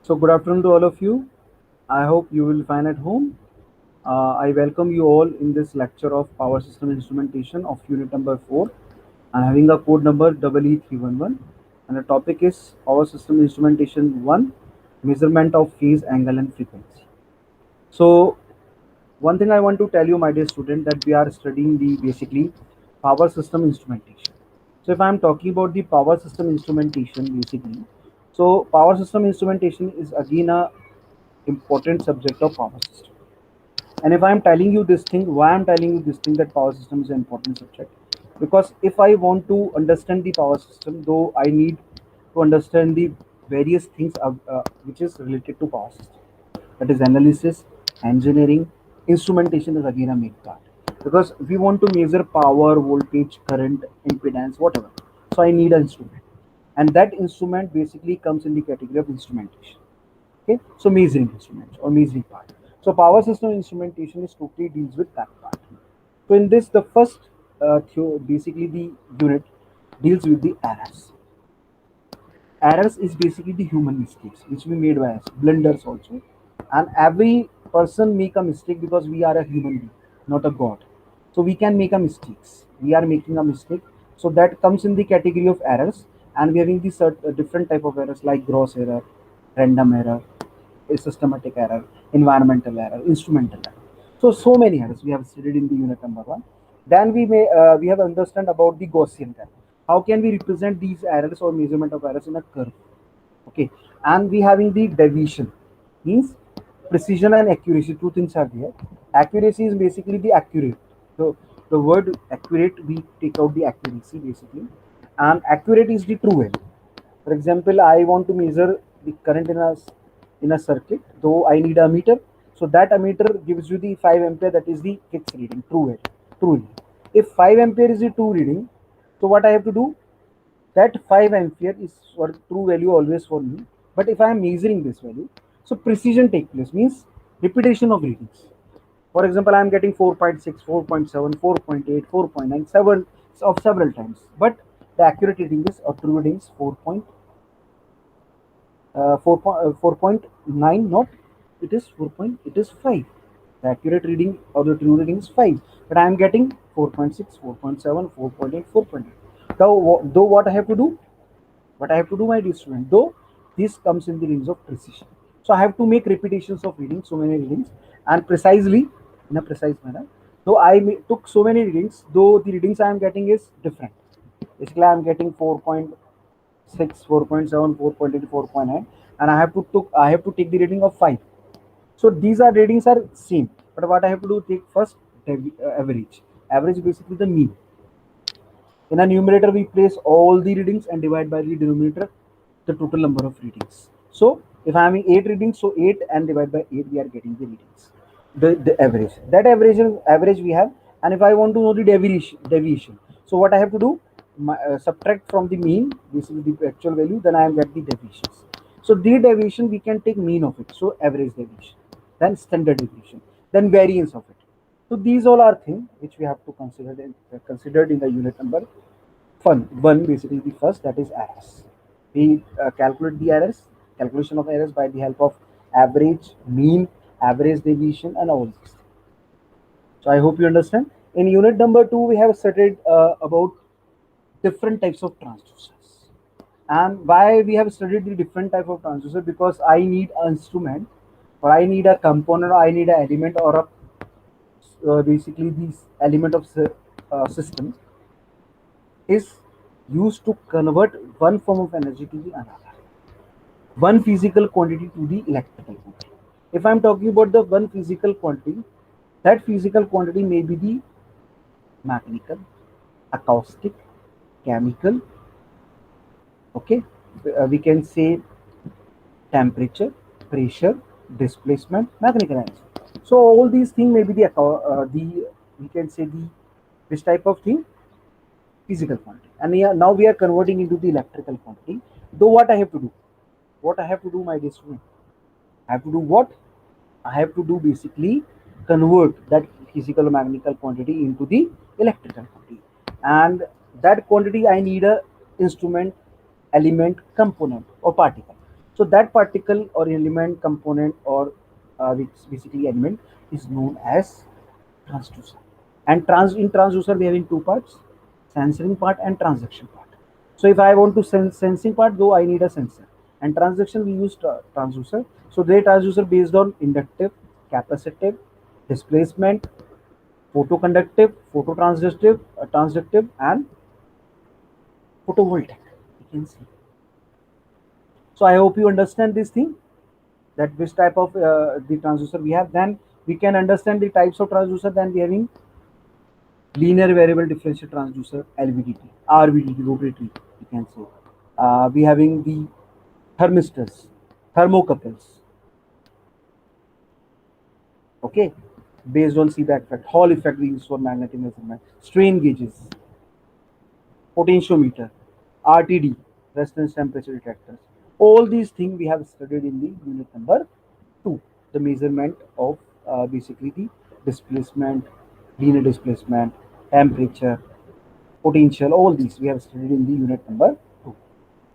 So, good afternoon to all of you. I hope you will find at home. I welcome you all in this lecture of Power System Instrumentation of unit number 4. I'm having a code number EE311, and the topic is Power System Instrumentation 1, Measurement of Phase, Angle and Frequency. So, one thing I want to tell you, my dear student, that we are studying the basically power system instrumentation. So, if I am talking about the power system instrumentation, basically, so power system instrumentation is again a important subject of power system. And if I'm telling you this thing, why I'm telling you this thing that power system is an important subject? Because if I want to understand the power system, though I need to understand the various things which is related to power system. That is analysis, engineering, instrumentation is again a main part. Because we want to measure power, voltage, current, impedance, whatever. So I need an instrument. And that instrument basically comes in the category of instrumentation. Okay, so measuring instruments or measuring part. So power system instrumentation is totally deals with that part. So in this, the first basically the unit deals with the errors. Errors is basically the human mistakes which we made by us, blunders also, and every person make a mistake because we are a human being, not a god. So we can make a mistakes. We are making a mistake, so that comes in the category of errors, and we having the different type of errors like gross error, random error, a systematic error, environmental error, instrumental error. So many errors we have studied in the unit number 1. Then we have understand about the Gaussian curve. How can we represent these errors or measurement of errors in a curve? Okay, and we having the deviation, means precision and accuracy. Two things are there. Accuracy is basically the accurate. So the word accurate, we take out the accuracy basically, and accurate is the true value. For example, I want to measure the current in a circuit, though I need a meter. So that ammeter gives you the 5 ampere, that is the fixed reading, true value, true reading. If 5 ampere is the true reading, so what I have to do? That 5 ampere is for true value always for me. But if I am measuring this value, so precision take place, means repetition of readings. For example, I am getting 4.6, 4.7, 4.8, 4.9, 7 of several times. But the accurate reading is, or true reading is 4.9, not it is it is 5. The accurate reading or the true reading is 5, but I am getting 4.6, 4.7, 4.8, 4.8. Though what I have to do, my dear student, though this comes in the range of precision. So I have to make repetitions of readings, so many readings, and precisely in a precise manner. Though took so many readings, though the readings I am getting is different. Basically, I am getting 4.6, 4.7, 4.8, 4.9, and I have to take the reading of 5. So these are readings are same, but what I have to do, take first average. Average is basically the mean. In a numerator, we place all the readings and divide by the denominator the total number of readings. So if I am having 8 readings, so 8 and divide by 8, we are getting the readings. The average. That average we have. And if I want to know the deviation. So what I have to do? Subtract from the mean, this is the actual value, then I am get the deviations. So the deviation we can take mean of it. So average deviation, then standard deviation, then variance of it. So these all are things which we have to considered in the unit number one, basically the first, that is errors. We calculate the errors, calculation of errors by the help of average, mean, average deviation, and all this. So I hope you understand. In unit number 2, we have studied about different types of transducers. And why we have studied the different type of transducer? Because I need an instrument, or I need a component, or I need an element, or basically this element of system is used to convert one form of energy to the another, one physical quantity to the electrical quantity. If I'm talking about the one physical quantity, that physical quantity may be the mechanical, acoustic, chemical, okay, we can say temperature, pressure, displacement, mechanical energy. So all these things may be the we can say the this type of thing, physical quantity, and now we are converting into the electrical quantity. Though what I have to do? What I have to do, my dear student? I have to do what? I have to do basically convert that physical mechanical quantity into the electrical quantity, and that quantity I need a instrument, element, component, or particle. So that particle or element component or which basically element is known as transducer. And in transducer we have in two parts, sensing part and transaction part. So if I want to sense sensing part, though I need a sensor, and transaction we use transducer. So they transducer based on inductive, capacitive, displacement, photoconductive, phototransductive, transductive, and photovoltaic. You can see. So I hope you understand this thing, that which type of the transducer we have. Then we can understand the types of transducer. Then we having linear variable differential transducer, LVDT, RVDT, rotatory, you can say. We having the thermistors, thermocouples, okay, based on Seebeck effect, Hall effect we use for magnetic measurement, strain gauges, potentiometer, RTD, resistance temperature detectors. All these things we have studied in the unit number 2, the measurement of basically the displacement, linear displacement, temperature, potential, all these we have studied in the unit number 2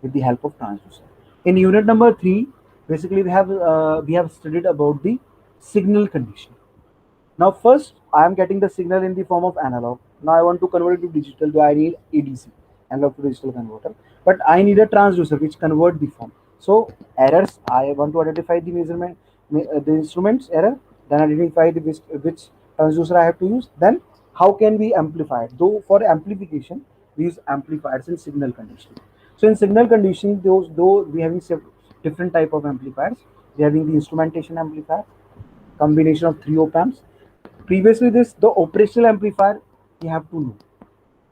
with the help of transducer. In unit number 3, basically we have studied about the signal condition. Now first I am getting the signal in the form of analog. Now I want to convert it to digital. Do I need ADC, analog to digital converter? But I need a transducer which convert the form. So errors, I want to identify the measurement, the instruments error, then identify the which transducer I have to use. Then how can we amplify it? Though for amplification we use amplifiers in signal conditioning. So in signal conditioning, those though we having different type of amplifiers. We having the instrumentation amplifier, combination of three op amps. Previously this the operational amplifier we have to know.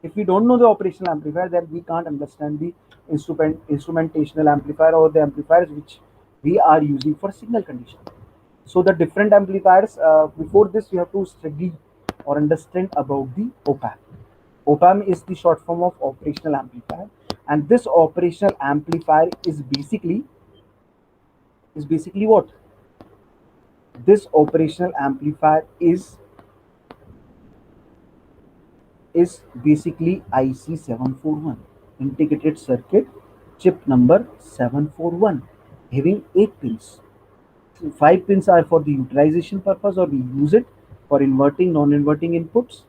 If we don't know the operational amplifier, then we can't understand the instrumentational amplifier or the amplifiers which we are using for signal conditioning. So the different amplifiers, before this you have to study or understand about the op-amp. Op-amp is the short form of operational amplifier, and this operational amplifier is basically what? This operational amplifier is basically IC741, integrated circuit chip number 741, having 8 pins. 5 pins are for the utilization purpose, or we use it for inverting, non-inverting inputs,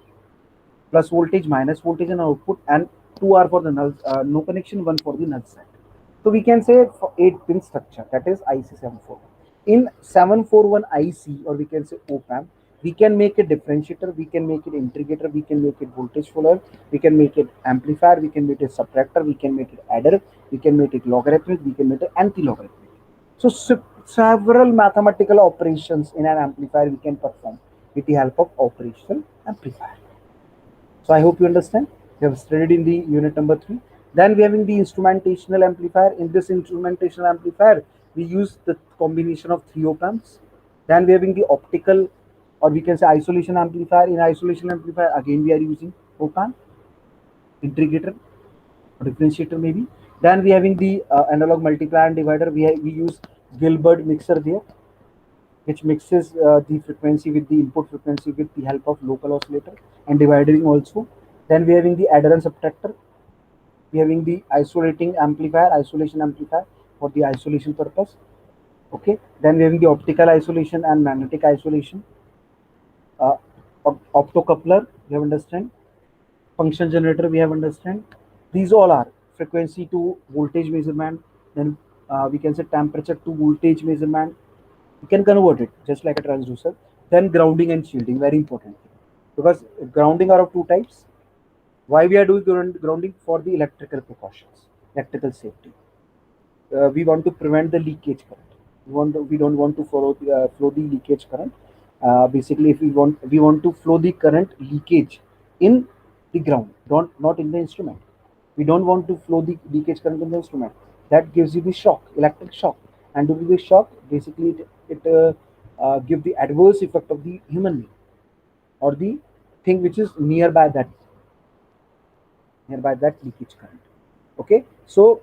plus voltage, minus voltage and output, and 2 are for the null, no connection, 1 for the null side. So we can say for 8 pin structure, that is IC741. In 741 IC, or we can say op-amp, we can make a differentiator, we can make it integrator, we can make it voltage follower, we can make it amplifier, we can make it subtractor, we can make it adder, we can make it logarithmic, we can make it anti-logarithmic. So several mathematical operations in an amplifier we can perform with the help of operational amplifier. So I hope you understand. We have studied in the unit number 3. Then we having the instrumentational amplifier. In this instrumentational amplifier, we use the combination of three op amps. Then we having the optical, or we can say isolation amplifier. In isolation amplifier, again we are using op amp, integrator, differentiator maybe. Then we having the analog multiplier and divider. We use Gilbert mixer there, which mixes the frequency with the input frequency with the help of local oscillator and dividing also. Then we having the adder and subtractor. We having the isolating amplifier, isolation amplifier for the isolation purpose. Okay. Then we having the optical isolation and magnetic isolation. Uh, Optocoupler, we have understand. Function generator, we have understand. These all are frequency to voltage measurement. Then we can say temperature to voltage measurement. You can convert it just like a transducer. Then grounding and shielding, very important, because grounding are of two types. Why we are doing grounding? For the electrical precautions, electrical safety. We want to prevent the leakage current. We don't want to flow the leakage current. Basically, if we want to flow the current leakage in the ground, don't not in the instrument. We don't want to flow the leakage current in the instrument. That gives you the shock, electric shock, and due to the shock, basically it give the adverse effect of the human being or the thing which is nearby that leakage current. Okay, so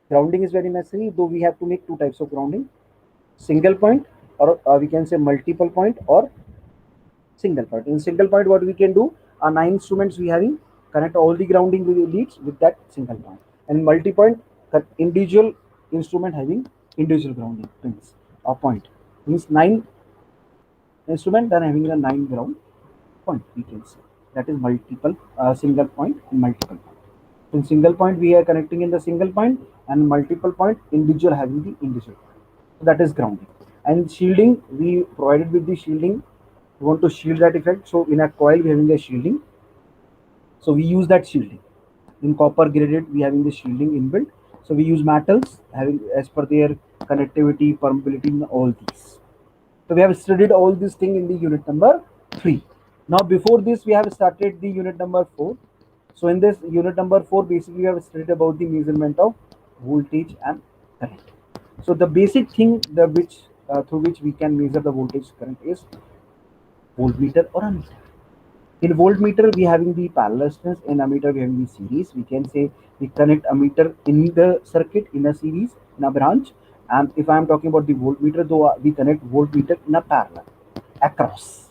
grounding is very necessary, though we have to make two types of grounding: single point, or we can say multiple point, or single point. In single point, what we can do, 9 instruments we having, connect all the grounding leads with that single point. And multi point, individual instrument having individual grounding pins or point. Means 9 instrument then having a 9 ground point, we can say. That is multiple single point and multiple point. In single point we are connecting in the single point, and multiple point individual having the individual point. So that is grounding. And shielding, we provided with the shielding. We want to shield that effect. So in a coil we having a shielding. So we use that shielding. In copper graded we having the shielding inbuilt. So we use metals having as per their connectivity, permeability, and all these. So we have studied all these things in the unit number 3. Now before this we have started the unit number 4. So in this unit number 4, basically we have studied about the measurement of voltage and current. So the basic thing through which we can measure the voltage current is voltmeter or ammeter. In voltmeter, we having the parallel resistance. In ammeter, we having the series. We can say we connect ammeter in the circuit in a series, in a branch. And if I am talking about the voltmeter, though we connect voltmeter in a parallel across.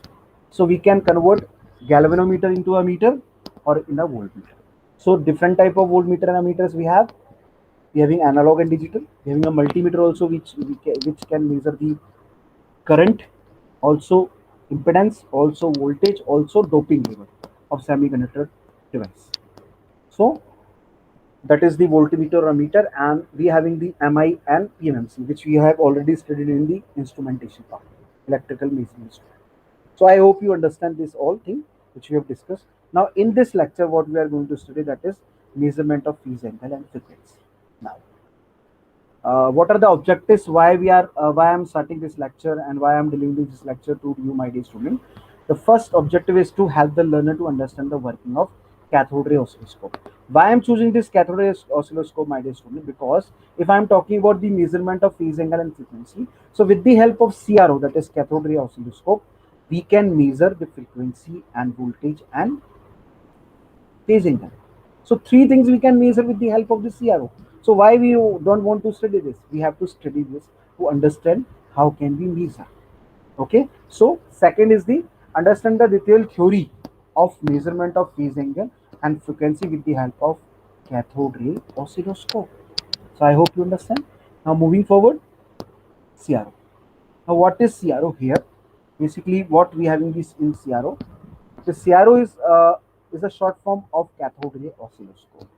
So we can convert galvanometer into a meter or in a voltmeter. So different type of voltmeter and ammeters we have. We having analog and digital. We having a multimeter also, which can measure the current, also impedance, also voltage, also doping level of semiconductor device. So that is the voltmeter or meter, and we having the MI and PMMC, which we have already studied in the instrumentation part, electrical measurement. So I hope you understand this all thing which we have discussed. Now in this lecture, what we are going to study, that is measurement of phase angle and frequency. Now what are the objectives, why I'm starting this lecture and why I'm delivering this lecture to you, my dear student. The first objective is to help the learner to understand the working of cathode ray oscilloscope. Why I'm choosing this cathode ray oscilloscope, my dear student? Because if I'm talking about the measurement of phase angle and frequency, so with the help of CRO, that is cathode ray oscilloscope, we can measure the frequency and voltage and phase angle. So three things we can measure with the help of the CRO. So why we don't want to study this? We have to study this to understand how can we measure. Okay. So second is the understand the detailed theory of measurement of phase angle and frequency with the help of cathode ray oscilloscope. So I hope you understand. Now moving forward, CRO. Now what is CRO here? Basically, what we have in this in CRO. The CRO is a short form of cathode ray oscilloscope.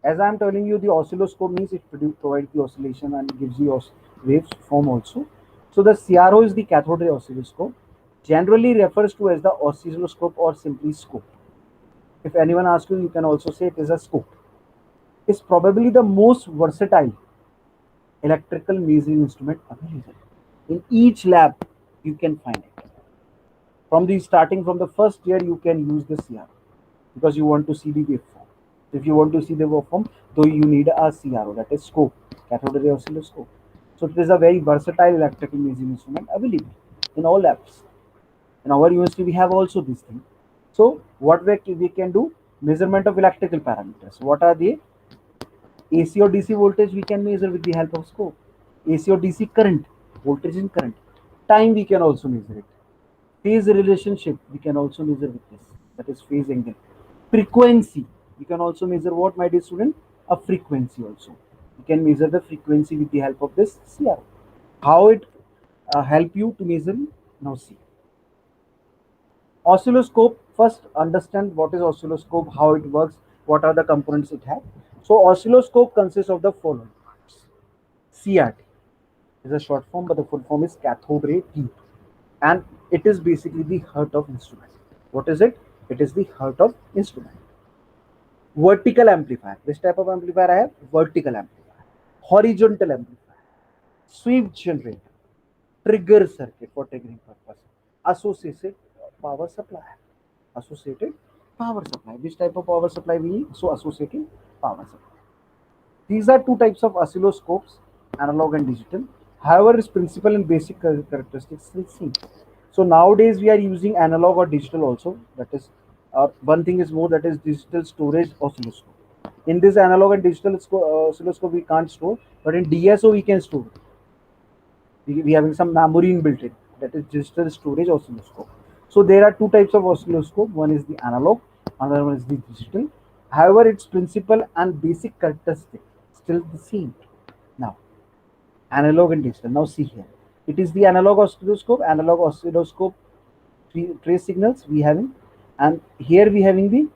As I am telling you, the oscilloscope means it provides the oscillation and gives you waves form also. So the CRO is the cathode ray oscilloscope, generally refers to as the oscilloscope or simply scope. If anyone asks you, you can also say it is a scope. It's probably the most versatile electrical measuring instrument available. In each lab, you can find it. From the starting from the first year, you can use the CRO because you want to see the waveform. If you want to see the waveform, though you need a CRO, that is scope, cathode ray oscilloscope. So it is a very versatile electrical measuring instrument available in all labs. In our university, we have also this thing. So what we can do, measurement of electrical parameters. What are they? AC or DC voltage we can measure with the help of scope. AC or DC current, voltage and current. Time we can also measure it. Phase relationship we can also measure with this, that is phase angle. Frequency, we can also measure what, my dear student? A frequency also. We can measure the frequency with the help of this CR. How it help you to measure? Now see. Oscilloscope, first understand what is oscilloscope, how it works, what are the components it has. So oscilloscope consists of the following parts. CRT is a short form, but the full form is cathode ray tube, and it is basically the heart of instrument. What is it? It is the heart of instrument. Vertical amplifier. Which type of amplifier I have? Vertical amplifier. Horizontal amplifier. Sweep generator. Trigger circuit for triggering purpose. Associated power supply. Associated power supply. Which type of power supply we need? So associated power supply. These are two types of oscilloscopes, analog and digital. However, its principal and basic characteristics still same. So nowadays we are using analog or digital also. That is, one thing is more, that is digital storage oscilloscope. In this analog and digital oscilloscope we can't store, but in DSO we can store. We having some memory inbuilt in, that is digital storage oscilloscope. So there are two types of oscilloscope. One is the analog, another one is the digital. However, its principal and basic characteristic still the same. Now, Analog and digital. Now see here. It is the analog oscilloscope. Analog oscilloscope trace signals we having, and here we having the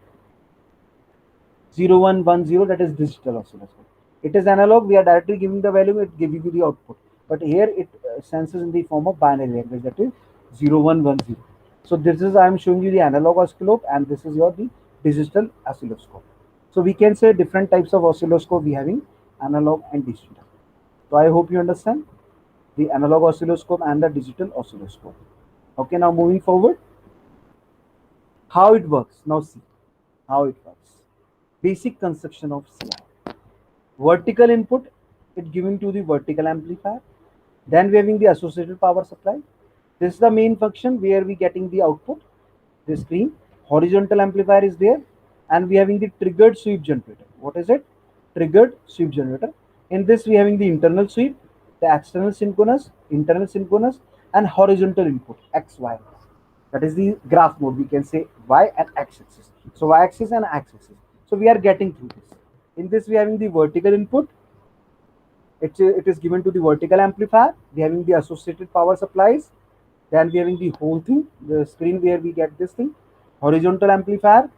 0110, that is digital oscilloscope. It is analog. We are directly giving the value. It gives you the output. But here it senses in the form of binary language, that is 0110. So this is, I am showing you the analog oscilloscope, and this is your the digital oscilloscope. So we can say different types of oscilloscope we having, analog and digital. So I hope you understand the analog oscilloscope and the digital oscilloscope. Okay, now moving forward, how it works. Now see how it works. Basic construction of CI. Vertical input, it given to the vertical amplifier. Then we having the associated power supply. This is the main function where we getting the output, the screen. Horizontal amplifier is there, and we having the triggered sweep generator. What is it? Triggered sweep generator. In this we having the internal sweep, the external synchronous, internal synchronous, and horizontal input X, Y. That is the graph mode. We can say Y and X axis. So Y axis and X axis. So we are getting through this. In this we having the vertical input. It is given to the vertical amplifier. We having the associated power supplies. Then we having the whole thing, the screen where we get this thing. Horizontal amplifier,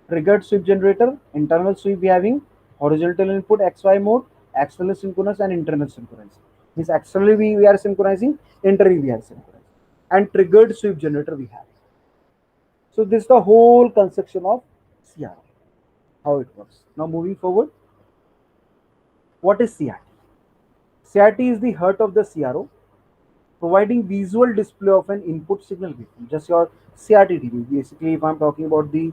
triggered sweep generator, internal sweep we having, horizontal input XY mode, external synchronous and internal synchronous. Means externally we are synchronizing, internally we are synchronizing. And triggered sweep generator we have. So this is the whole construction of CRO, how it works. Now moving forward, what is CRT? CRT is the heart of the CRO, providing visual display of an input signal waveform. Just your CRT TV. Basically, if I'm talking about the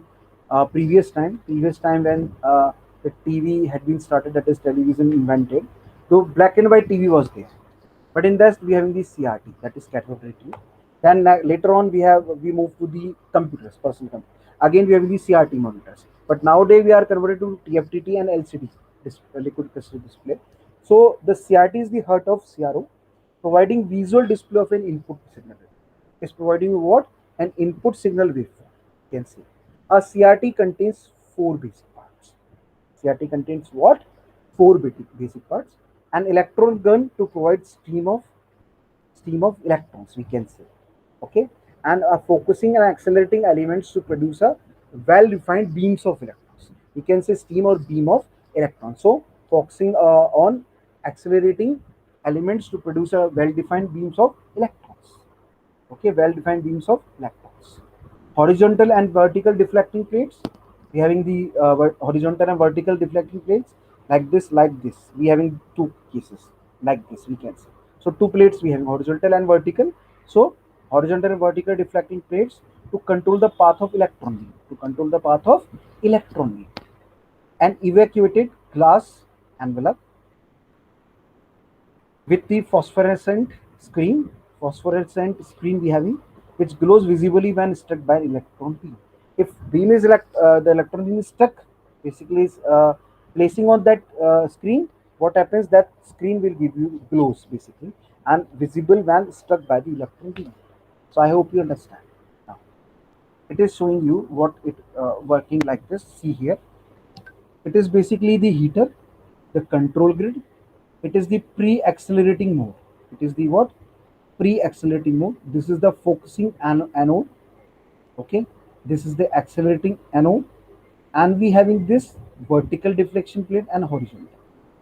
previous time when the TV had been started, that is television invented, though black and white TV was there. But in that we having the CRT, that is cathode ray tube. Then later on we move to the computers, personal computers. Again we have the CRT monitors. But nowadays we are converted to TFTT and LCD, liquid crystal display. So the CRT is the heart of CRO, providing visual display of an input signal. It's providing what? An input signal waveform. You can see. A CRT contains four basic parts. CRT contains what? Four basic parts. An electron gun to provide stream of electrons, we can say. Okay, and focusing and accelerating elements to produce a well-defined beams of electrons. We can say stream or beam of electrons. So focusing on accelerating elements to produce a well-defined beams of electrons. Okay, well-defined beams of electrons. Horizontal and vertical deflecting plates. We having the horizontal and vertical deflecting plates like this, like this. We having two cases like this. We can say. So two plates we have horizontal and vertical. So horizontal and vertical deflecting plates to control the path of electron beam. To control the path of electron beam. An evacuated glass envelope with the phosphorescent screen we having, which glows visibly when struck by electron beam. If the electron beam is stuck, basically is placing on that screen, what happens, that screen will give you glows basically and visible when struck by the electron beam. So I hope you understand. Now it is showing you what it working like this. See here, it is basically the heater, the control grid. It is the pre-accelerating mode. It is the what? Pre-accelerating mode. This is the focusing anode. Okay. This is the accelerating anode. And we having this vertical deflection plate and horizontal.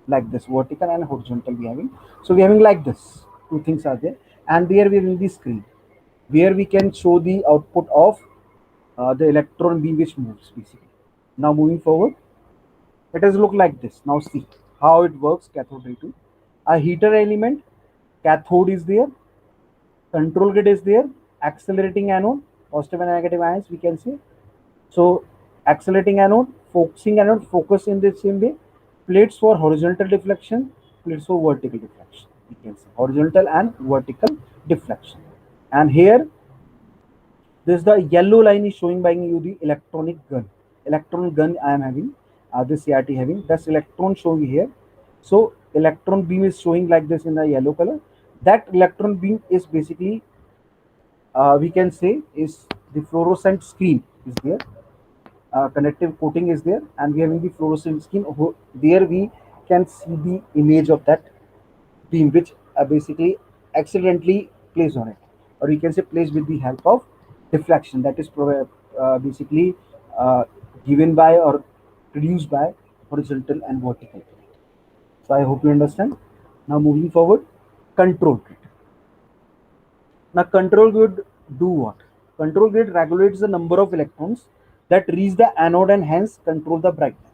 Like this, vertical and horizontal we having. So we having like this. Two things are there. And there we having the screen, where we can show the output of the electron beam which moves basically. Now moving forward, let us look like this. Now see how it works. Cathode ray tube. A heater element, cathode is there, control grid is there, accelerating anode, positive and negative ions we can see. So accelerating anode, focusing anode, focus in the same way. Plates for horizontal deflection, plates for vertical deflection. We can see horizontal and vertical deflection. And here this the yellow line is showing by you the electronic gun. Electron gun I am having, this CRT having. That's electron showing here. So electron beam is showing like this in the yellow color. That electron beam is basically, we can say, is the fluorescent screen is there. Conductive coating is there, and we having the fluorescent screen. There we can see the image of that beam which basically accidentally placed on it, or you can say placed with the help of deflection, that is basically uh, given by or produced by horizontal and vertical. So I hope you understand. Now moving forward, control grid. Now control grid do what? Control grid regulates the number of electrons that reach the anode and hence control the brightness.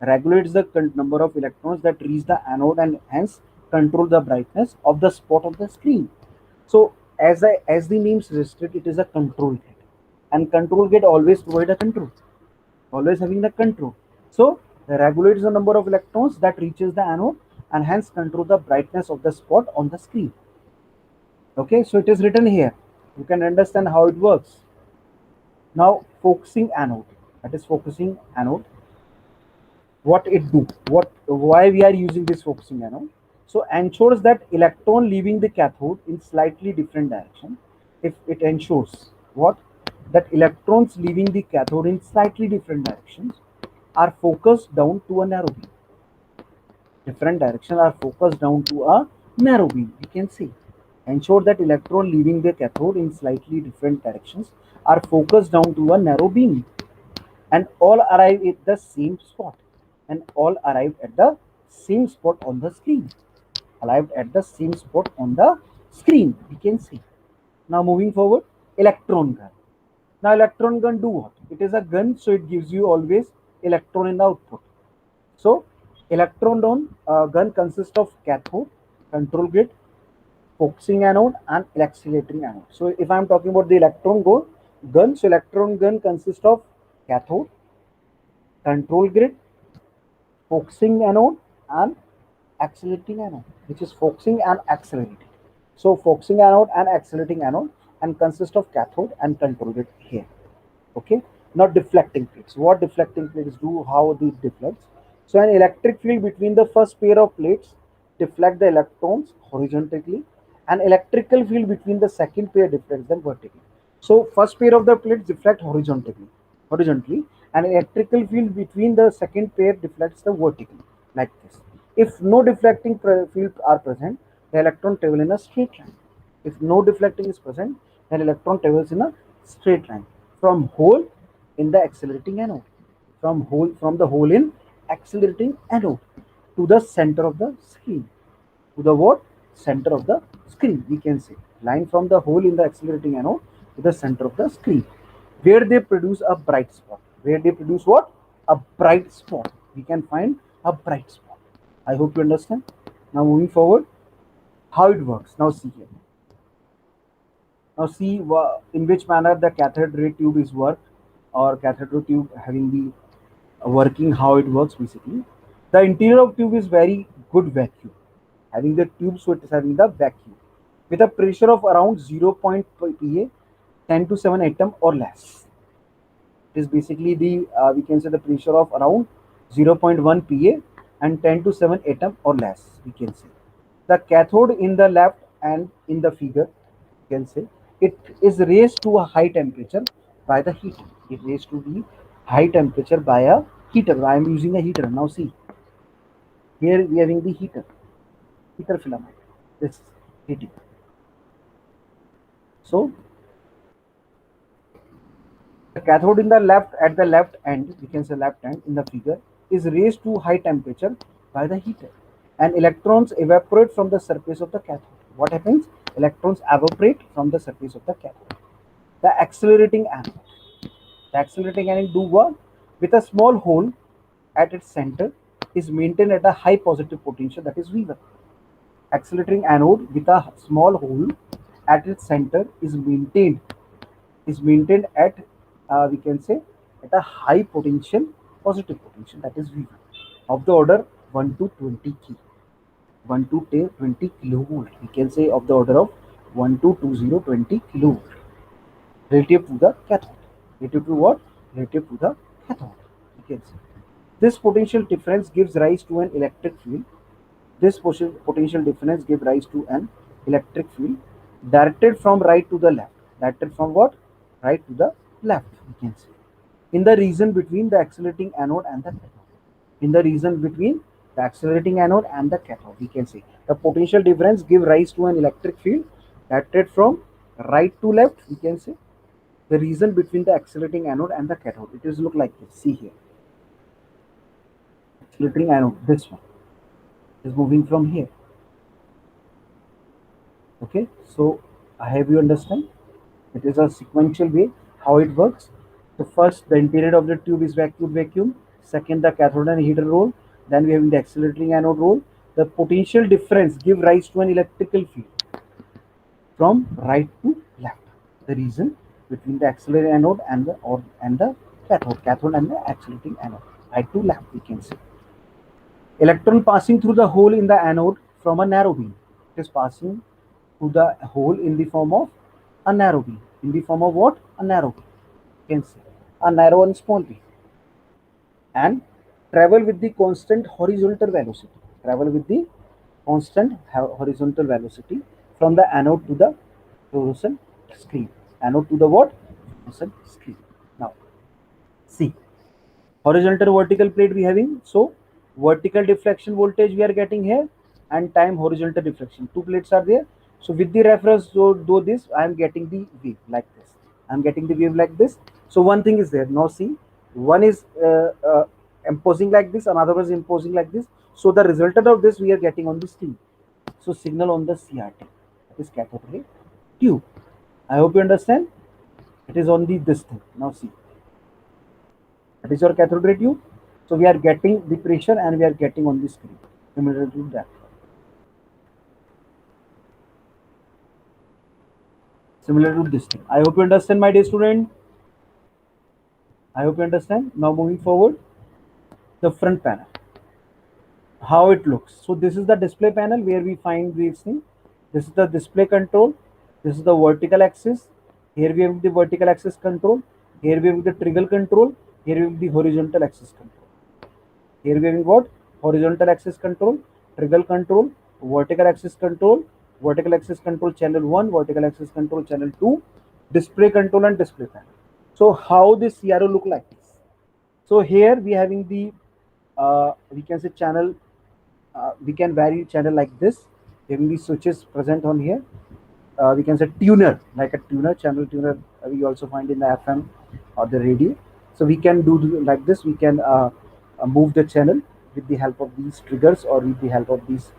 Regulates the number of electrons that reach the anode and hence control the brightness of the spot on the screen. So as the name suggested, it is a control grid, and control grid always provide a control, always having the control. So regulates the number of electrons that reaches the anode and hence control the brightness of the spot on the screen. Okay, so it is written here. You can understand how it works. Now focusing anode, that is focusing anode. What it do? Why we are using this focusing anode? So ensures that electron leaving the cathode in slightly different direction. If it ensures what? That electrons leaving the cathode in slightly different directions are focused down to a narrow beam. Different directions are focused down to a narrow beam. We can see. Ensure that electron leaving the cathode in slightly different directions are focused down to a narrow beam, and all arrive at the same spot, and all arrive at the same spot on the screen. Arrived at the same spot on the screen. We can see. Now moving forward, electron gun. Now electron gun do what? It is a gun, so it gives you always electron in the output. So electron gun consists of cathode, control grid, focusing anode, and accelerating anode. So if I am talking about the gun, so electron gun consists of cathode, control grid, focusing anode, and accelerating anode, which is focusing and accelerating. So focusing anode and accelerating anode, and consist of cathode and control grid here. Okay. Now deflecting plates. What deflecting plates do? How these deflects? So an electric field between the first pair of plates deflect the electrons horizontally. An electrical field between the second pair deflects them vertically. So first pair of the plates deflect horizontally, and electrical field between the second pair deflects the vertically, like this. If no deflecting field are present, the electron travel in a straight line. If no deflecting is present, then electron travels in a straight line from hole in the accelerating anode, from the hole in accelerating anode to the center of the screen. To the what? Center of the screen, we can say. Line from the hole in the accelerating anode to the center of the screen, where they produce a bright spot. Where they produce what? A bright spot. We can find a bright spot. I hope you understand. Now moving forward, how it works. Now see here. Now see in which manner the cathode ray tube is worked, or cathode ray tube having the working, how it works basically. The interior of tube is very good vacuum. Having the tube, so it is having the vacuum with a pressure of around 0. Pa, 10 to 7 atom or less. It is basically the we can say the pressure of around 0.1 Pa and 10 to 7 atom or less, we can say. The cathode in the left and in the figure, you can say, it is raised to a high temperature by the heater. It raised to the high temperature by a heater. I am using a heater. Now see, here we are having the heater filament. This heating. So the cathode in the left, at the left end, we can say left end in the figure, is raised to high temperature by the heater, and electrons evaporate from the surface of the cathode. What happens? Electrons evaporate from the surface of the cathode. The accelerating anode. The accelerating anode do what? With a small hole at its center is maintained at a high positive potential, that is V1. Accelerating anode with a small hole at its center is maintained at we can say at a high potential, positive potential, that is V1, of the order 1 to 20 key, 1 to 20 kilovolt. We can say of the order of 1 to 20 kilovolt relative to the cathode. Relative to what? Relative to the cathode. We can say this potential difference gives rise to an electric field. This potential difference gives rise to an electric field directed from right to the left. Directed from what? Right to the left, we can say. In the region between the accelerating anode and the cathode. In the region between the accelerating anode and the cathode. We can say the potential difference give rise to an electric field directed from right to left. We can say the reason between the accelerating anode and the cathode. It is look like this. See here, accelerating anode. This one is moving from here. Okay, so I have you understand. It is a sequential way how it works. So first, the interior of the tube is vacuum. Second, the cathode and heater roll. Then we have the accelerating anode roll. The potential difference give rise to an electrical field from right to left. The reason between the accelerating anode and the cathode and the accelerating anode, right to left we can say. Electron passing through the hole in the anode from a narrow beam. It is passing through the hole in the form of a narrow beam. In the form of what? A narrow beam. You can say a narrow and small beam. And travel with the constant horizontal velocity. Travel with the constant horizontal velocity from the anode to the fluorescent screen. Anode to the what? Fluorescent screen. Now, see. Horizontal vertical plate we having, so vertical deflection voltage we are getting here, and time horizontal deflection, two plates are there. So with the reference to this I am getting the wave like this. I'm getting the wave like this. So one thing is there. Now see, one is imposing like this, another was imposing like this. So the resultant of this we are getting on the screen. So signal on the CRT, that is cathode ray tube. I hope you understand. It is on the this thing. Now see, that is your cathode ray tube. So we are getting the pressure and we are getting on the screen. Similar to that. Similar to this thing. I hope you understand, my dear student. I hope you understand. Now moving forward, the front panel. How it looks. So this is the display panel where we find these things. This is the display control. This is the vertical axis. Here we have the vertical axis control. Here we have the trigger control. Here we have the horizontal axis control. Here we have what? Horizontal axis control, trigger control, vertical axis control channel 1, vertical axis control channel 2, display control and display panel. So how this CRO look like this? So here we having the we can say channel, we can vary channel like this, having the switches present on here. We can say tuner, like a tuner, channel tuner. We also find in the FM or the radio. So we can do like this. We can move the channel with the help of these triggers or with the help of these,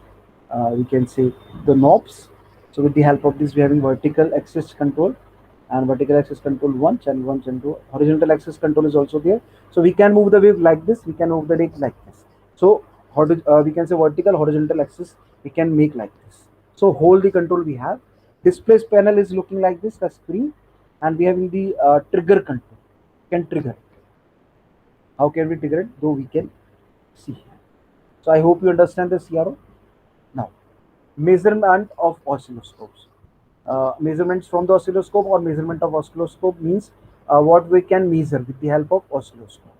we can say the knobs. So with the help of this, we are having vertical axis control and vertical axis control 1, channel 1, channel 2. Horizontal axis control is also there. So we can move the wave like this. We can move the wave like this. So we can say vertical, horizontal axis we can make like this. So whole the control we have. Display panel is looking like this, the screen, and we have in the trigger control. Can trigger. How can we trigger it? Though we can see. So I hope you understand the CRO. Now, measurement of oscilloscopes. Measurements from the oscilloscope or measurement of oscilloscope means what we can measure with the help of oscilloscope.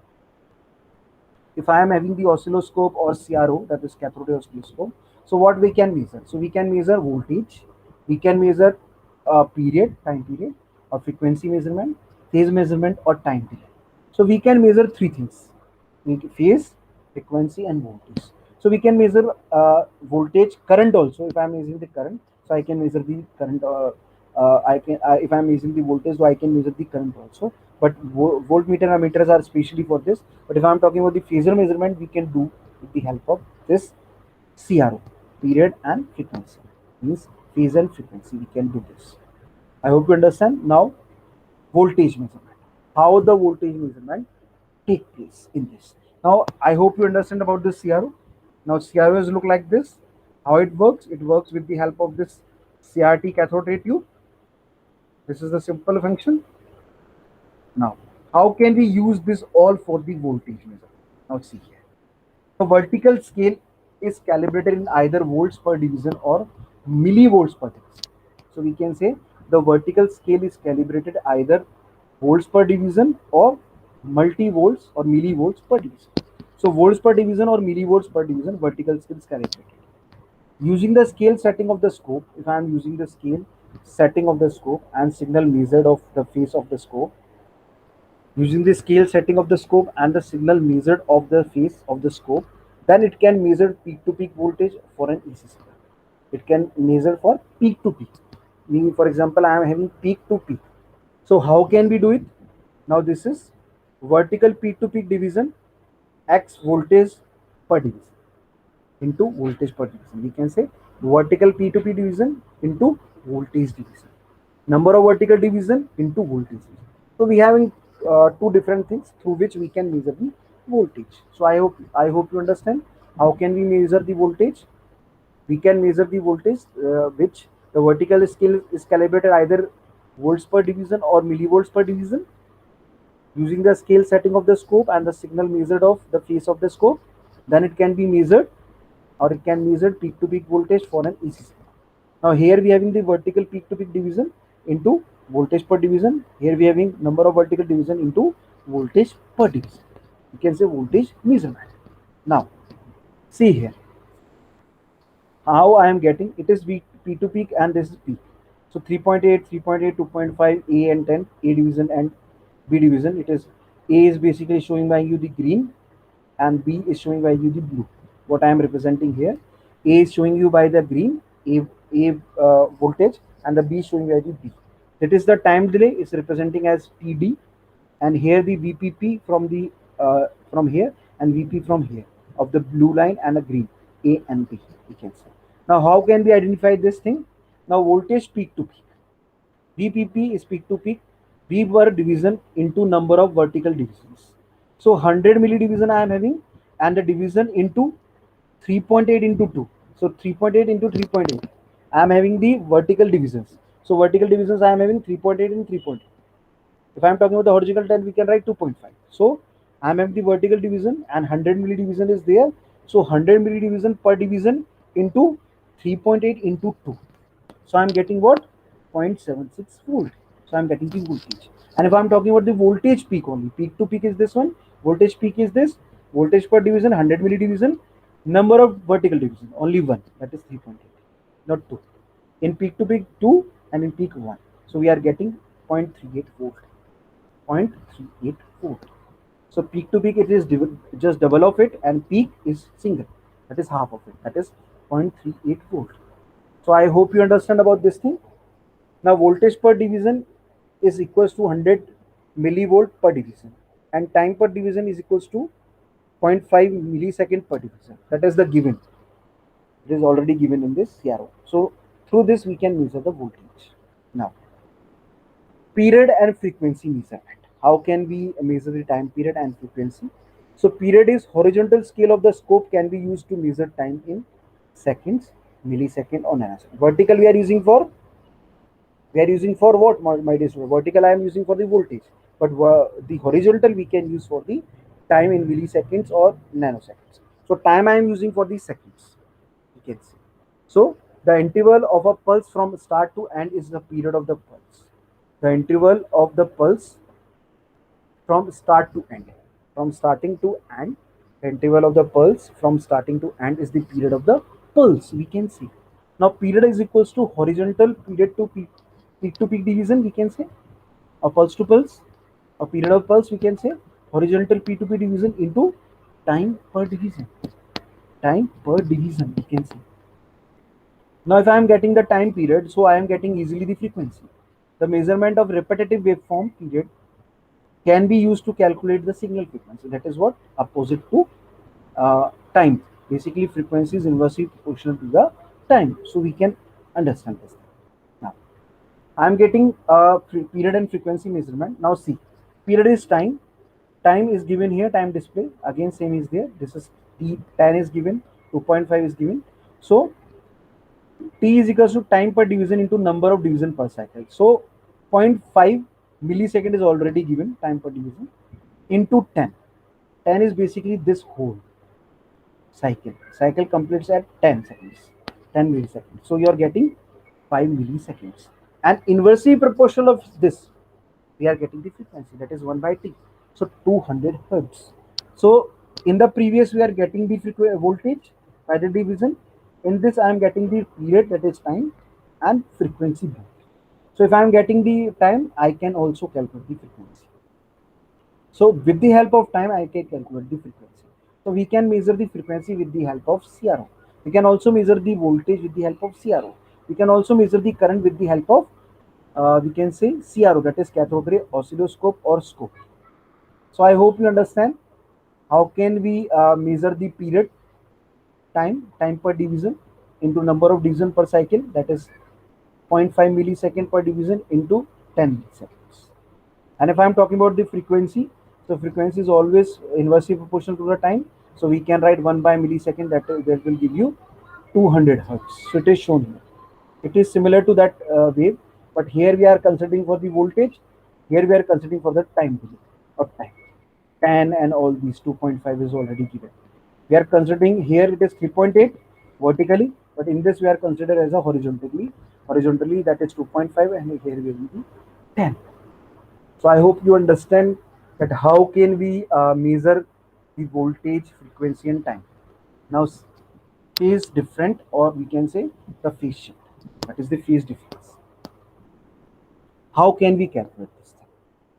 If I am having the oscilloscope or CRO, that is cathode ray oscilloscope, so what we can measure? So we can measure voltage, we can measure time period, or frequency measurement, phase measurement, or time delay. So we can measure three things: phase, frequency, and voltage. So we can measure voltage, current also. If I am using the current, so I can measure the current. If I am using the voltage, so I can measure the current also. But voltmeter and ammeters are specially for this. But if I am talking about the phasor measurement, we can do with the help of this CRO, period and frequency. Means phase and frequency, we can do this. I hope you understand. Now, voltage measurement. How the voltage measurement take place in this. Now, I hope you understand about this CRO. Now, CROs look like this. How it works? It works with the help of this CRT cathode ray tube. This is the simple function. Now, how can we use this all for the voltage measurement? Now, see here. The vertical scale is calibrated in either volts per division or millivolts per division. So we can say the vertical scale is calibrated either volts per division or multivolts or millivolts per division. So volts per division or millivolts per division, vertical scale is calibrated. Using the scale setting of the scope, if I am using the scale setting of the scope and signal measured of the face of the scope, using the scale setting of the scope and the signal measured of the face of the scope, Then it can measure peak to peak voltage for an AC signal. It can measure for peak to peak. Meaning, for example, I am having peak to peak. So how can we do it? Now this is vertical peak to peak division x voltage per division into voltage per division. We can say vertical P to P division into voltage division. Number of vertical division into voltage division. So we having two different things through which we can measure the voltage. So I hope you understand how can we measure the voltage. We can measure the voltage which the vertical scale is calibrated either volts per division or millivolts per division using the scale setting of the scope and the signal measured of the phase of the scope. Then it can be measured or it can measure peak to peak voltage for an AC signal. Now here we having the vertical peak to peak division into voltage per division. Here we having number of vertical division into voltage per division. You can say voltage measurement. Now see here how I am getting it is P to peak and this is peak. So 3.8, 3.8, 2.5, A and 10, A division and B division. It is A is basically showing by you the green and B is showing by you the blue. What I am representing here, A is showing you by the green, A voltage, and the B is showing by the B. That is the time delay is representing as TD, and here the VPP from here and VP from here of the blue line and the green A and B. We can say. Now, how can we identify this thing? Now, voltage peak to peak. VPP is peak to peak. V per division into number of vertical divisions. So 100 milli division I am having and the division into 3.8 into 2. So 3.8 into 3.8. I am having the vertical divisions. So vertical divisions I am having 3.8 and 3.8. If I am talking about the horizontal 10, we can write 2.5. So I am having the vertical division and 100 milli division is there. So 100 milli division per division into 3.8 into 2. So I'm getting what? 0.76 volt. So I'm getting the voltage. And if I'm talking about the voltage peak only, peak to peak is this one, voltage peak is this, voltage per division, 100 milli division, number of vertical division, only one, that is 3.8, not 2. In peak to peak, 2, and in peak, 1. So we are getting 0.38 volt. 0.38 volt. So peak to peak, it is just double of it, and peak is single, that is half of it, that is 0.38 volt. So I hope you understand about this thing. Now voltage per division is equals to 100 millivolt per division and time per division is equals to 0.5 millisecond per division. That is the given. It is already given in this CRO. So through this we can measure the voltage. Now period and frequency measurement. How can we measure the time period and frequency? So period is horizontal scale of the scope can be used to measure time in seconds, millisecond or nanosecond. Vertical we are using for what, my dear student? Vertical I am using for the voltage, but the horizontal we can use for the time in milliseconds or nanoseconds. So time I am using for the seconds, you can see. So the interval of a pulse from start to end is the period of the pulse. The interval of the pulse from start to end, from starting to end, the interval of the pulse from starting to end is the period of the pulse, we can see. Now period is equals to horizontal period to peak to peak division, we can say, a pulse to pulse, a period of pulse, we can say, horizontal P to P division into time per division, time per division, we can say. Now if I am getting the time period, so I am getting easily the frequency. The measurement of repetitive waveform period can be used to calculate the signal frequency. That is what? Opposite to time. Basically, frequency is inversely proportional to the time. So we can understand this. Now, I am getting a period and frequency measurement. Now see, period is time. Time is given here, time display. Again, same is there. This is T, 10 is given, 2.5 is given. So T is equals to time per division into number of division per cycle. So zero point 0.5 millisecond is already given, time per division, into 10. 10 is basically this whole cycle. Cycle completes at 10 seconds, 10 milliseconds. So you are getting 5 milliseconds. And inversely proportional of this, we are getting the frequency, that is 1 by T. So 200 hertz. So in the previous, we are getting the voltage by the division. In this, I am getting the period, that is time, and frequency. So if I am getting the time, I can also calculate the frequency. So with the help of time, I can calculate the frequency. So we can measure the frequency with the help of CRO. We can also measure the voltage with the help of CRO. We can also measure the current with the help of we can say CRO, that is cathode ray oscilloscope or scope. So I hope you understand how can we measure the period time per division into number of division per cycle, that is 0.5 millisecond per division into 10 milliseconds. And if I'm talking about the frequency, so frequency is always inversely proportional to the time. So we can write 1 by millisecond, that will give you 200 hertz. So it is shown here. It is similar to that wave, but here we are considering for the voltage. Here we are considering for the time delay of time. 10 and all these 2.5 is already given. We are considering here it is 3.8 vertically, but in this we are considered as a horizontally. Horizontally that is 2.5 and here we will be 10. So I hope you understand that how can we measure the voltage, frequency and time. Now phase different, or we can say the phase shift. That is the phase difference. How can we calculate this thing?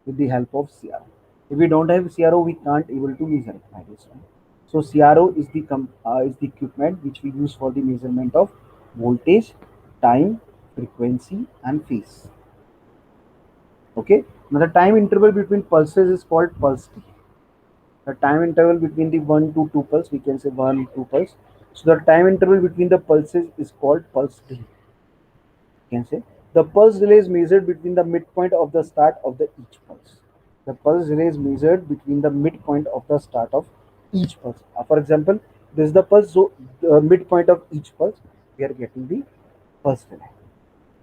With the help of CRO. If we don't have CRO, we can't able to measure it by this one. So CRO is the equipment which we use for the measurement of voltage, time, frequency and phase. Okay. Now the time interval between pulses is called pulse T. The time interval between the 1 to 2 pulse, we can say 1, 2 pulse. So the time interval between the pulses is called pulse delay. You can say the pulse delay is measured between the midpoint of the start of the each pulse. The pulse delay is measured between the midpoint of the start of each pulse. For example, this is the pulse, so the midpoint of each pulse, we are getting the pulse delay.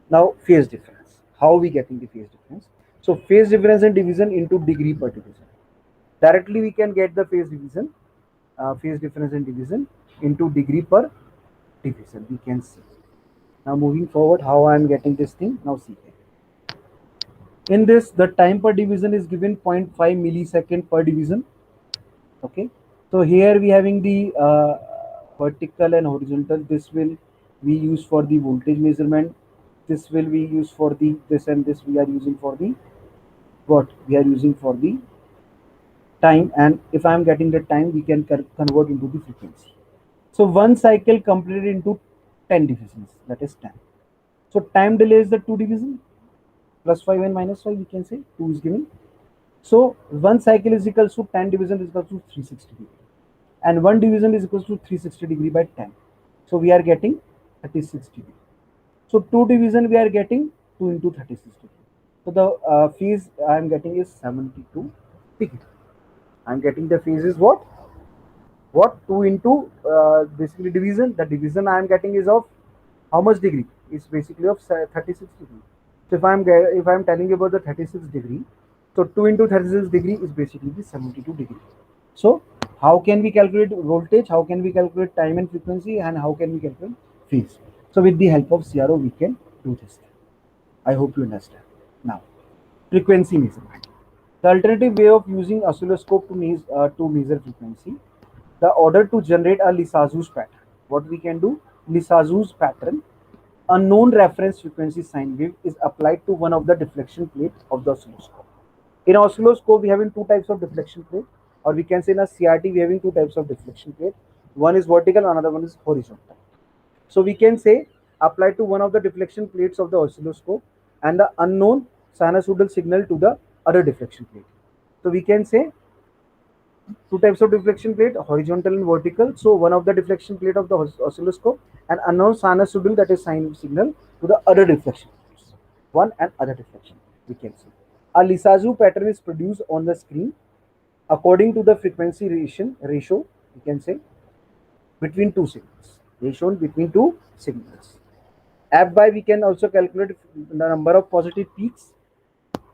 Now phase difference. How are we getting the phase difference? So phase difference and division into degree per division. Directly we can get the phase difference and division into degree per division. We can see. Now moving forward, how I am getting this thing. Now see. In this, the time per division is given 0.5 millisecond per division. Okay. So here we having the vertical and horizontal. This will we use for the voltage measurement. This will be used for the this, and this we are using for the what we are using for the time. And if I am getting the time, we can convert into the frequency. So one cycle completed into 10 divisions, that is 10. So time delay is the 2 division, plus 5 and minus 5, we can say 2 is given. So one cycle is equals to 10 division is equals to 360 degree, and one division is equals to 360 degree by 10. So we are getting 36 degree. So 2 division we are getting 2 into 36 degree. So the phase I am getting is 72 degree. I am getting the phase is what 2 into basically division. The division I am getting is of how much degree? It's basically of 36 degree. So if I'm telling you about the 36 degree, so 2 into 36 degree is basically the 72 degree. So how can we calculate voltage? How can we calculate time and frequency? And how can we calculate phase? So with the help of CRO, we can do this. I hope you understand. Now, frequency measurement. The alternative way of using oscilloscope to measure frequency, the order to generate a Lissajous pattern. What we can do? Lissajous pattern. A known reference frequency sine wave is applied to one of the deflection plate of the oscilloscope. In oscilloscope, we having two types of deflection plate, or we can say in a CRT, we having two types of deflection plate. One is vertical, another one is horizontal. So we can say apply to one of the deflection plates of the oscilloscope and the unknown sinusoidal signal to the other deflection plate. So we can say two types of deflection plate, horizontal and vertical. So one of the deflection plate of the oscilloscope and unknown sinusoidal, that is sine signal, to the other deflection plates. One and other deflection, we can see. A Lissajous pattern is produced on the screen according to the frequency ratio, we can say, between two signals. Ratio between two signals. F by we can also calculate the number of positive peaks,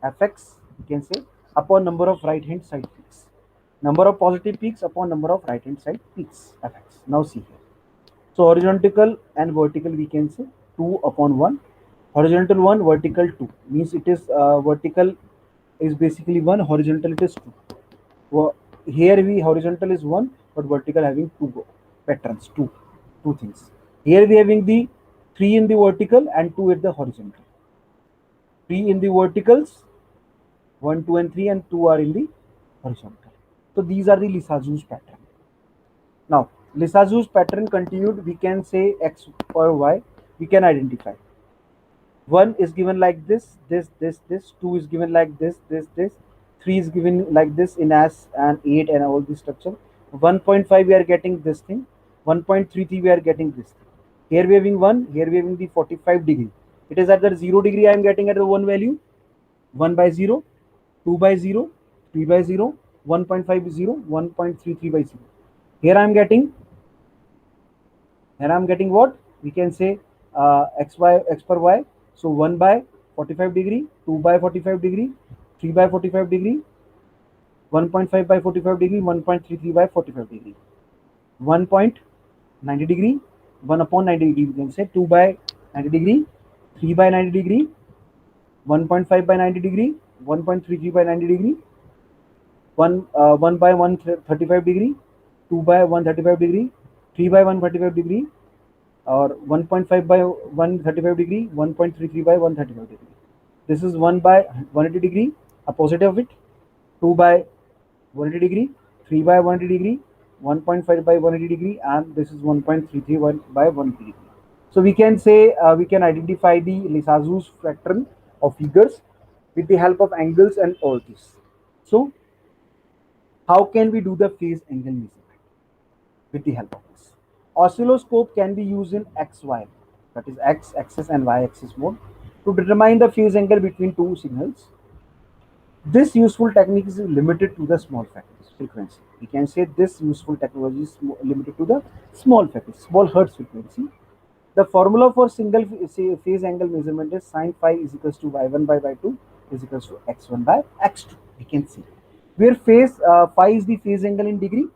Fx, we can say, upon number of right hand side peaks. Number of positive peaks upon number of right hand side peaks, Fx. Now see here. So horizontal and vertical we can say 2 upon 1. Horizontal 1, vertical 2. Means it is vertical is basically 1, horizontal it is 2. Well, here we horizontal is 1, but vertical having 2 patterns, two things. Here we having the 3 in the vertical and 2 at the horizontal. 3 in the verticals, 1, 2 and 3, and 2 are in the horizontal. So these are the Lissajous pattern. Now, Lissajous pattern continued. We can say x or y. We can identify. 1 is given like this. 2 is given like this. 3 is given like this in as and 8 and all this structure. 1.5 we are getting this thing. 1.33 we are getting this thing. Here we having 1. Here we having the 45 degree. It is at the 0 degree I am getting at the 1 value. 1 by 0, 2 by 0, 3 by 0, 1.5 by 0, 1.33 by 0. Here I am getting, what? We can say x per y. So 1 by 45 degree, 2 by 45 degree, 3 by 45 degree, 1.5 by 45 degree, 1.33 by 45 degree, 1.90 degree, 1 upon 90 degree, we can say 2 by 90 degree, 3 by 90 degree, 1.5 by 90 degree, 1.33 by 90 degree, 1 by 135 degree, 2 by 135 degree, 3 by 135 degree, or 1.5 by 135 degree, 1.33 by 135 degree. This is 1 by 180 degree, opposite of it, 2 by 180 degree, 3 by 180 degree, 1.5 by 180 degree, and this is 1.33 by 180 degree. So we can say we can identify the Lissajous pattern of figures with the help of angles and all this. So how can we do the phase angle measurement with the help of this? Oscilloscope can be used in XY, that is X axis and Y axis mode, to determine the phase angle between two signals. This useful technique is limited to the small factors frequency. We can say this useful technology is limited to the small factors, small hertz frequency. The formula for single phase angle measurement is sin phi is equals to y1 by y2 is equals to x1 by x2. We can see where phase phi is the phase angle in degree,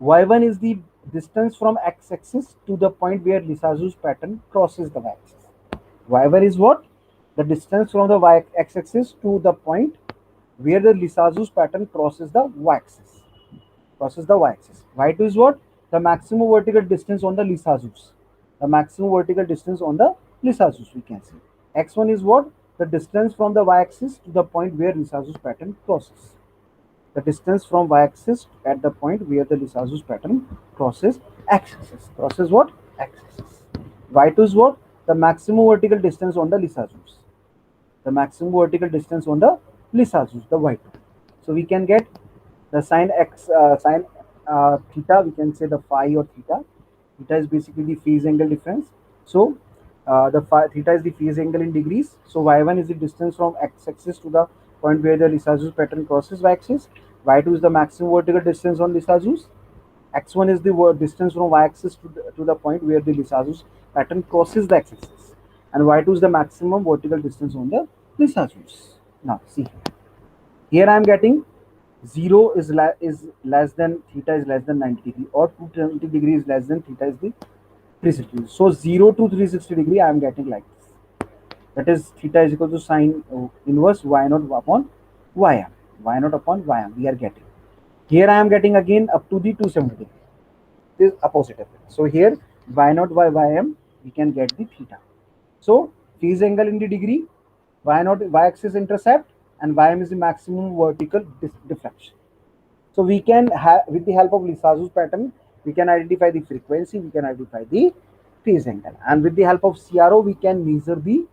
y1 is the distance from x-axis to the point where Lissajous pattern crosses the y-axis. y1 is what? The distance from the x-axis to the point where the Lissajous pattern crosses the y-axis. Y2 is what? The maximum vertical distance on the Lissajous. We can say. X1 is what? The distance from the y-axis to the point where Lissajous pattern crosses. The distance from y-axis at the point where the Lissajous pattern crosses x-axis. Crosses what? X-axis. Y2 is what? The maximum vertical distance on the Lissajous. The y2. So we can get the sine theta, we can say the phi or theta. Theta is basically the phase angle difference. So theta is the phase angle in degrees. So y1 is the distance from x-axis to the point where the Lissajous pattern crosses y-axis. Y2 is the maximum vertical distance on Lissajous. X1 is the distance from y-axis to the point where the Lissajous pattern crosses the x-axis. And y2 is the maximum vertical distance on the Lissajous. Now see, here I am getting 0 is less than theta is less than 90 degree, or 220 degree is less than theta is the 360 degree. So 0 to 360 degree I am getting like this. That is theta is equal to sine inverse y0 upon ym. Y0 upon ym we are getting. Here I am getting again up to the 270 degree. This is opposite of it. So here y0 by ym we can get the theta. So phase angle in the degree, y0 y-axis intercept, and ym is the maximum vertical diffraction. So we can have, with the help of Lissajous pattern, we can identify the frequency, we can identify the phase angle, and with the help of CRO we can measure the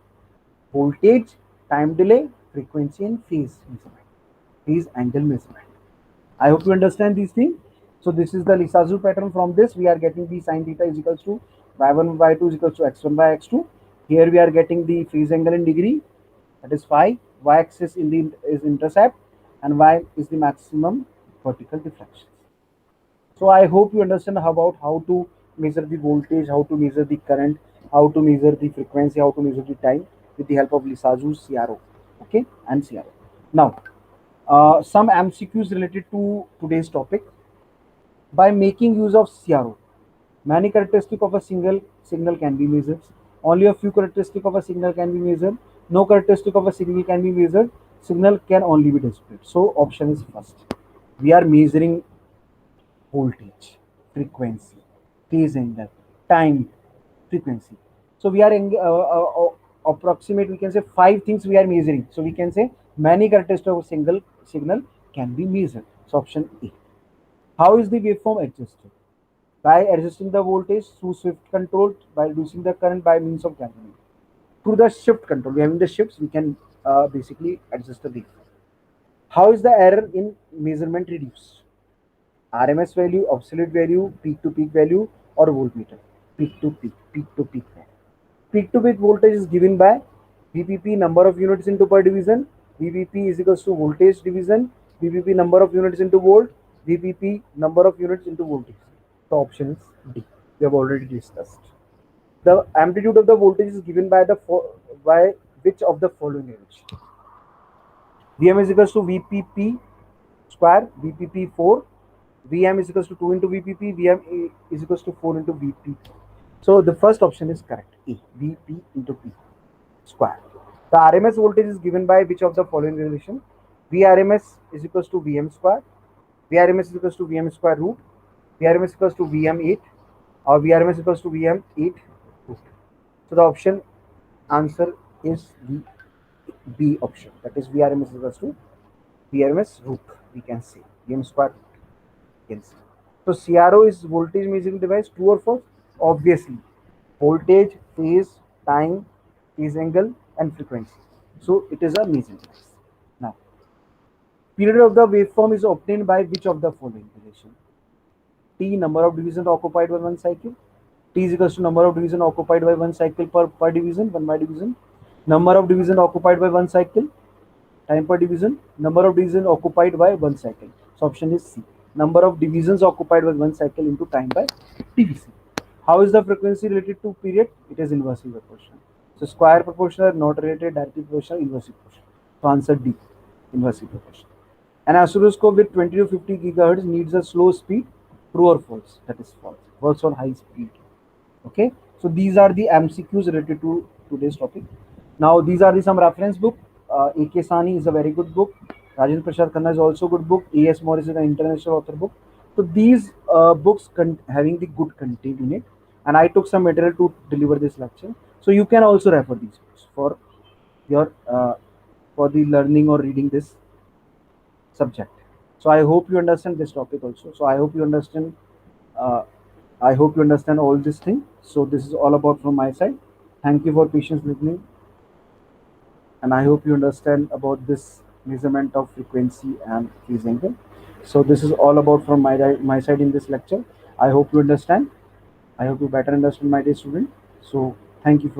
voltage, time delay, frequency, and phase angle measurement. I hope you understand these things. So this is the Lissajous pattern. From this we are getting the sine theta is equals to y1 by y2 is equals to x1 by x2. Here we are getting the phase angle in degree, that is phi. Y-axis is intercept, and y is the maximum vertical diffraction. So I hope you understand about how to measure the voltage, how to measure the current, how to measure the frequency, how to measure the time with the help of Lissajous CRO, okay, and CRO. Now, some MCQs related to today's topic. By making use of CRO, many characteristics of a single signal can be measured. Only a few characteristics of a signal can be measured. No characteristic of a signal can be measured. Signal can only be displayed. So option is first. We are measuring voltage, frequency, phase angle, time, frequency. So we are approximate. We can say 5 things we are measuring. So we can say many characteristics of a single signal can be measured. So option A. How is the waveform adjusted? By adjusting the voltage through shift control, by reducing the current by means of galvanometer. Through the shift control, we having the shifts, we can basically adjust the waveform. How is the error in measurement reduced? RMS value, absolute value, peak to peak value, or voltmeter? Peak to peak value. Peak to peak voltage is given by VPP number of units into per division. VPP is equals to voltage division. VPP number of units into volt. VPP number of units into voltage. The option is D. We have already discussed. The amplitude of the voltage is given by by which of the following range? Vm is equals to Vpp square, Vpp 4. Vm is equals to 2 into Vpp. Vm is equals to 4 into Vp. So the first option is correct. A. Vp into P square. The RMS voltage is given by which of the following relation? Vrms is equals to Vm square. Vrms is equals to Vm square root. Vrms is equals to Vm8, or Vrms is equals to Vm8 root. So the option answer is the B option. That is Vrms is equals to Vrms root. We can say Vm square root. We can say. So CRO is voltage measuring device. True or false? Obviously, voltage, phase, time, phase angle, and frequency. So it is a measuring device. Now, period of the waveform is obtained by which of the following relation? T, number of divisions occupied by one cycle. T is equals to number of division occupied by one cycle per division, one by division. Number of division occupied by one cycle, time per division. Number of division occupied by one cycle. So option is C. Number of divisions occupied by one cycle into time by division. How is the frequency related to period? It is inversely proportional. So square proportional, not related, directly proportional, inversely proportional. So answer D, inversely proportional. An oscilloscope with 20 to 50 gigahertz needs a slow speed. True or false? That is false. Works on high speed. Okay. So these are the MCQs related to today's topic. Now these are the some reference book. A.K. Sani is a very good book. Rajendra Prasad Khanna is also a good book. A.S. Morris is an international author book. So these books having the good content in it, and I took some material to deliver this lecture. So you can also refer these books your for the learning or reading this subject. So I hope you understand this topic also. So uh, I hope you understand all this thing. So this is all about from my side. Thank you for patience listening, and I hope you understand about this measurement of frequency and phase angle. So this is all about from my side in this lecture. I hope you understand. I hope you better understand, my dear student. So thank you for